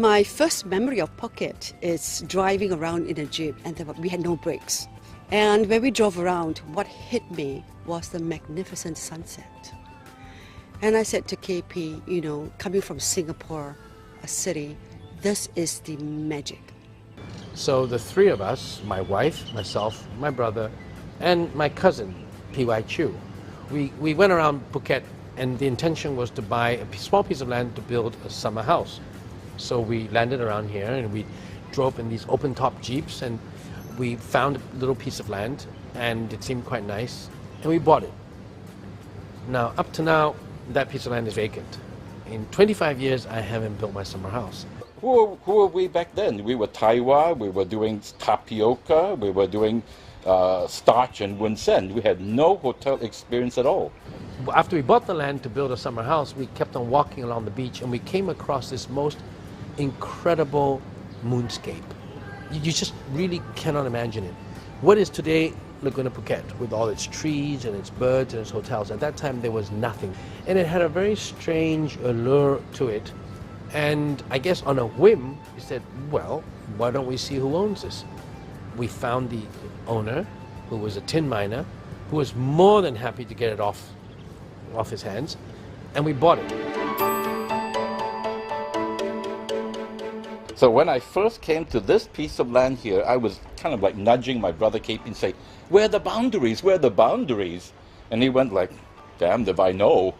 My first memory of Phuket is driving around in a jeep, and we had no brakes. And when we drove around, what hit me was the magnificent sunset. And I said to KP, you know, coming from Singapore, a city, this is the magic. So the three of us, my wife, myself, my brother, and my cousin, P.Y. Chu, we went around Phuket, and the intention was to buy a small piece of land to build a summer house. So we landed around here and we drove in these open-top jeeps, and we found a little piece of land and it seemed quite nice, and we bought it. Now, up to now, that piece of land is vacant. In 25 years, I haven't built my summer house. Who were we back then? We were Taiwan, we were doing tapioca, we were doing starch and wunsen. We had no hotel experience at all. After we bought the land to build a summer house, we kept on walking along the beach and we came across this most incredible moonscape. You just really cannot imagine it. What is today Laguna Phuket, with all its trees and its birds and its hotels? At that time there was nothing. And it had a very strange allure to it. And I guess on a whim, we said, well, why don't we see who owns this? We found the owner, who was a tin miner, who was more than happy to get it off his hands, and we bought it. So when I first came to this piece of land here, I was kind of like nudging my brother KP and say, where are the boundaries? Where are the boundaries? And he went like, damned if I know.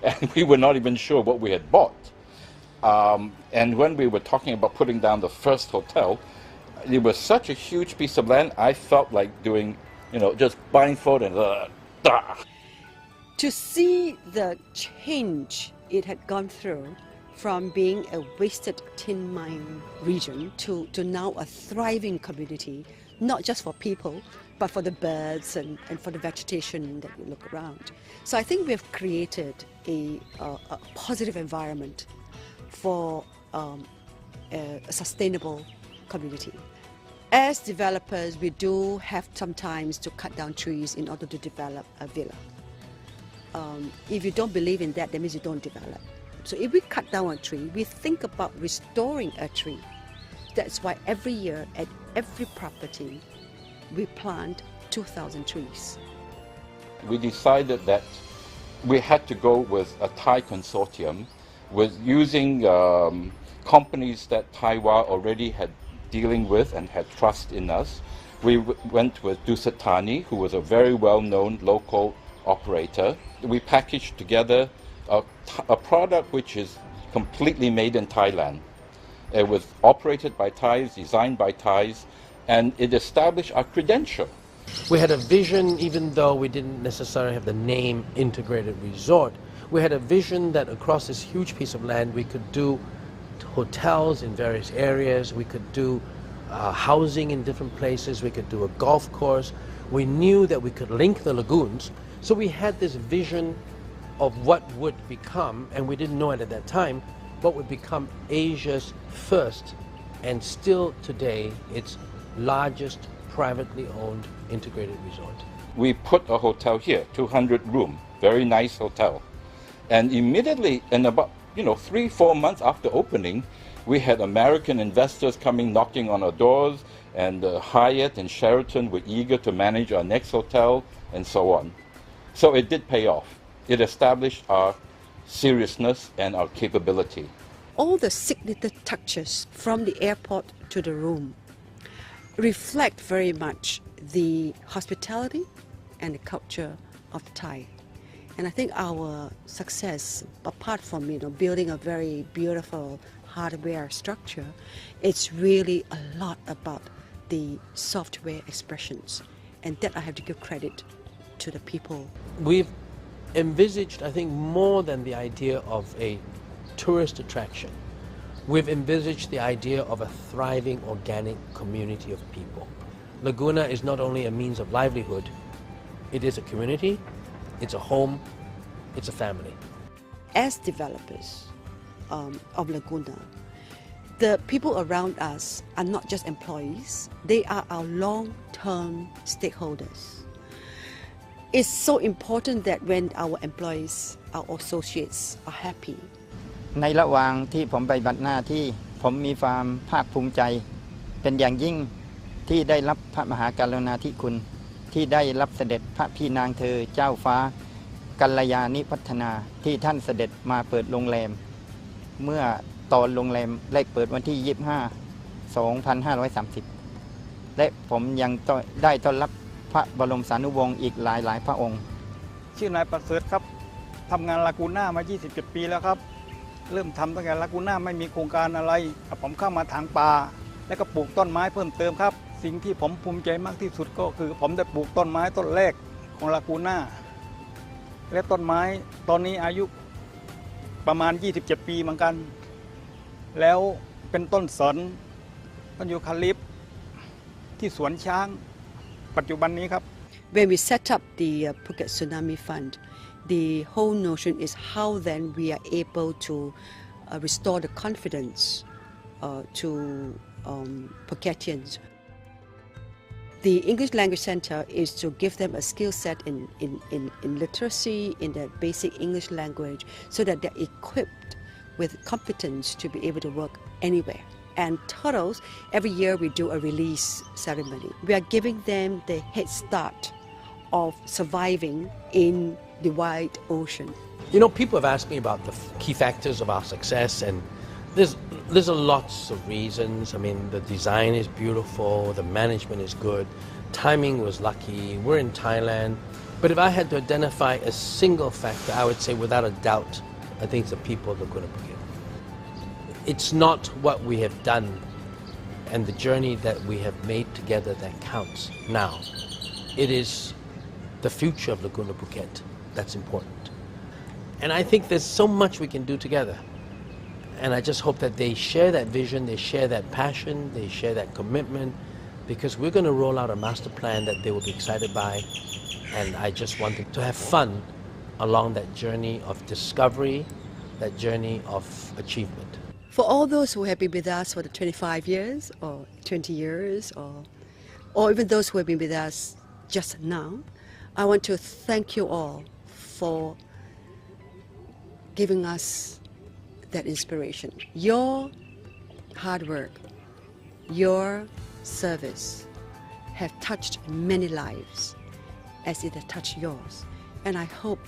And we were not even sure what we had bought. And when we were talking about putting down the first hotel, it was such a huge piece of land, I felt like doing, you know, just blindfold and To see the change it had gone through from being a wasted tin mine region to now a thriving community, not just for people, but for the birds and for the vegetation that you look around. So I think we have created a positive environment for a sustainable community. As developers, we do have sometimes to cut down trees in order to develop a villa. If you don't believe in that, that means you don't develop. So if we cut down a tree, we think about restoring a tree. That's why every year at every property, we plant 2,000 trees. We decided that we had to go with a Thai consortium, with using companies that Taiwan already had dealing with and had trust in us. We went with Dusit Thani, who was a very well-known local operator. We packaged together a product which is completely made in Thailand. It was operated by Thais, designed by Thais, and it established our credential. We had a vision, even though we didn't necessarily have the name Integrated Resort. We had a vision that across this huge piece of land we could do hotels in various areas, we could do housing in different places, we could do a golf course. We knew that we could link the lagoons. So we had this vision of what would become, and we didn't know it at that time, what would become Asia's first, and still today, its largest privately owned integrated resort. We put a hotel here, 200 room, very nice hotel. And immediately, in about 3-4 months after opening, we had American investors coming knocking on our doors, and Hyatt and Sheraton were eager to manage our next hotel, and so on. So it did pay off. It established our seriousness and our capability. All the signature touches from the airport to the room reflect very much the hospitality and the culture of Thai. And I think our success, apart from building a very beautiful hardware structure, it's really a lot about the software expressions, and that I have to give credit to the people. We've envisaged, I think, more than the idea of a tourist attraction. We've envisaged the idea of a thriving organic community of people. Laguna is not only a means of livelihood, it is a community, it's a home, it's a family. As developers of Laguna, the people around us are not just employees, they are our long-term stakeholders. It's so important that when our employees, our associates are happy. ในระหว่างที่ผมไปบัดหน้าที่ ผมมีความภาคภูมิใจเป็นอย่างยิ่งที่ได้รับพระมหากรุณาธิคุณที่ได้รับเสด็จพระพี่นางเธอเจ้าฟ้ากัลยาณิพัฒนาที่ท่านเสด็จมาเปิดโรงแรมเมื่อตอนโรงแรมแรกเปิดวันที่ 25/2530 และผมยังได้ต้อนรับพระบรมสานุวงศ์อีกหลายพระองค์ชื่อนายประเสริฐครับทำงานลากูน่ามา27 ปีแล้วครับเริ่มทำตั้งแต่ลากูน่าไม่มีโครงการอะไรผมเข้ามาทางป่าและก็ปลูกต้นไม้เพิ่มเติมครับสิ่งที่ผมภูมิใจมากที่สุดก็คือผมได้ปลูกต้นไม้ต้นแรกของลากูน่าและต้นไม้ตอนนี้อายุประมาณ27 ปีเหมือนกันแล้วเป็นต้นสนต้นยูคาลิปที่สวนช้างปัจจุบันนี้ครับ When we set up the Phuket Tsunami Fund, the whole notion is how then we are able to restore the confidence to Phuketians. The English Language Center is to give them a skill set in literacy, in the basic English language, so that they're equipped with competence to be able to work anywhere. And turtles, every year we do a release ceremony. We are giving them the head start of surviving in the wide ocean. You know, people have asked me about the key factors of our success, and there's a lots of reasons. I mean, the design is beautiful, the management is good, timing was lucky, we're in Thailand. But if I had to identify a single factor, I would say without a doubt, I think it's the people of Laguna Phuket. It's not what we have done and the journey that we have made together that counts now. It is the future of Laguna Phuket that's important. And I think there's so much we can do together. And I just hope that they share that vision, they share that passion, they share that commitment, because we're going to roll out a master plan that they will be excited by. And I just want them to have fun along that journey of discovery, that journey of achievement. For all those who have been with us for the 25 years or 20 years or even those who have been with us just now, I want to thank you all for giving us that inspiration. Your hard work, your service have touched many lives as it has touched yours. And I hope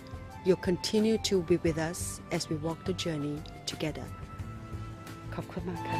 you'll continue to be with us as we walk the journey together. ขอบคุณมากค่ะ